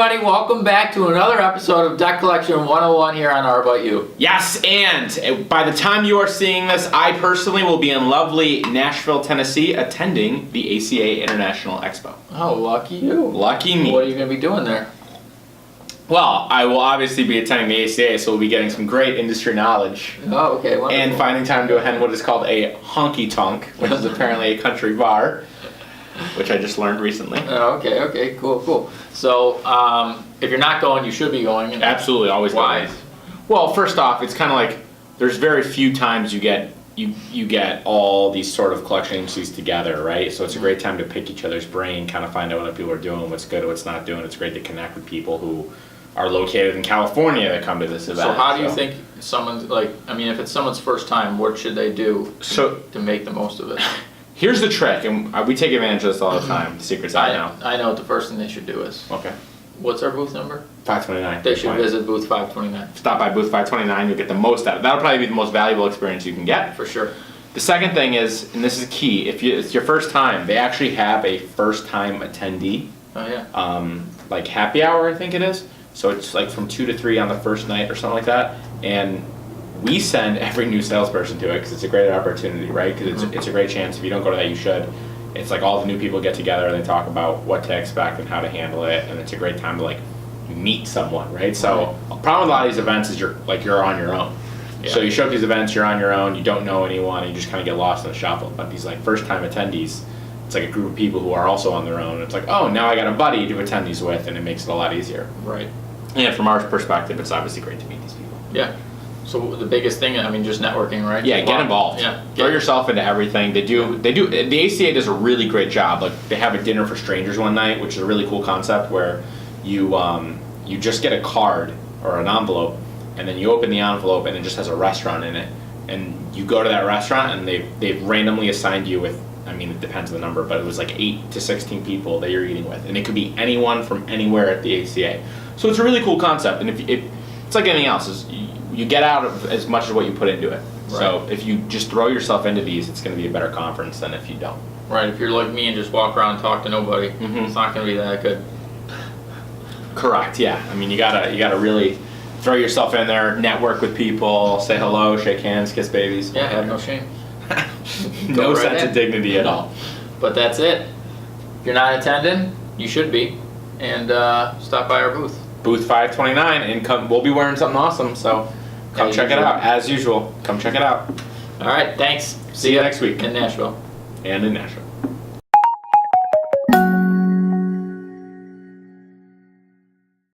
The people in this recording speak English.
everybody. Welcome back to another episode of Deck Collection 101 here on Arbeit You. Yes, and by the time you are seeing this, I personally will be in lovely Nashville, Tennessee, attending the ACA International Expo. Oh, lucky you. Lucky me. What are you going to be doing there? Well, I will obviously be attending the ACA, so we'll be getting some great industry knowledge. Oh, okay. Wonderful. And finding time to attend what is called a honky-tonk, which is apparently a country bar, which I just learned recently. Oh, okay. Cool. So, if you're not going, you should be going. Absolutely, always Why? going. Well, first off, it's kind of like there's very few times you get all these sort of collection agencies together, right? So it's a great time to pick each other's brain, kind of find out what people are doing, what's good, what's not doing. It's great to connect with people who are located in California that come to this event. So how do you think someone's, if it's someone's first time, what should they do to make the most of it? Here's the trick, and we take advantage of this all the time. The secret's out now. I know what the first thing they should do is. Okay. What's our booth number? 529. They should visit booth 529. Stop by booth 529, you'll get the most out of it. That'll probably be the most valuable experience you can get. For sure. The second thing is, and this is key, if it's your first time, they actually have a first time attendee. Oh yeah. Like happy hour, I think it is. So it's like from 2 to 3 on the first night or something like that. And we send every new salesperson to it because it's a great opportunity, right? Because it's a great chance. If you don't go to that, you should. It's like all the new people get together and they talk about what to expect and how to handle it. And it's a great time to like meet someone, right? So the problem with a lot of these events is you're on your own. Yeah. So you show up these events, you're on your own, you don't know anyone, and you just kind of get lost in the shuffle. But these like first time attendees, it's like a group of people who are also on their own. It's like, oh, now I got a buddy to attend these with, and it makes it a lot easier. Right. And from our perspective, it's obviously great to meet these people. Yeah. So the biggest thing, just networking, right? Yeah, get involved. Yeah. Throw yourself into everything. They do. The ACA does a really great job. Like they have a dinner for strangers one night, which is a really cool concept where you just get a card or an envelope, and then you open the envelope and it just has a restaurant in it, and you go to that restaurant and they've randomly assigned you with. It depends on the number, but it was like 8 to 16 people that you're eating with, and it could be anyone from anywhere at the ACA. So it's a really cool concept, and it's like anything else. You get out of as much as what you put into it. Right. So if you just throw yourself into these, it's going to be a better conference than if you don't. Right. If you're like me and just walk around and talk to nobody, it's not going to be that good. Correct. Yeah. You gotta really throw yourself in there, network with people, say hello, shake hands, kiss babies. Yeah. Have no shame. No sense of dignity at all. But that's it. If you're not attending, you should be, and stop by our booth. Booth 529, and we'll be wearing something awesome, so come check it out. As usual, come check it out. All right, thanks. See you next week. In Nashville. And in Nashville.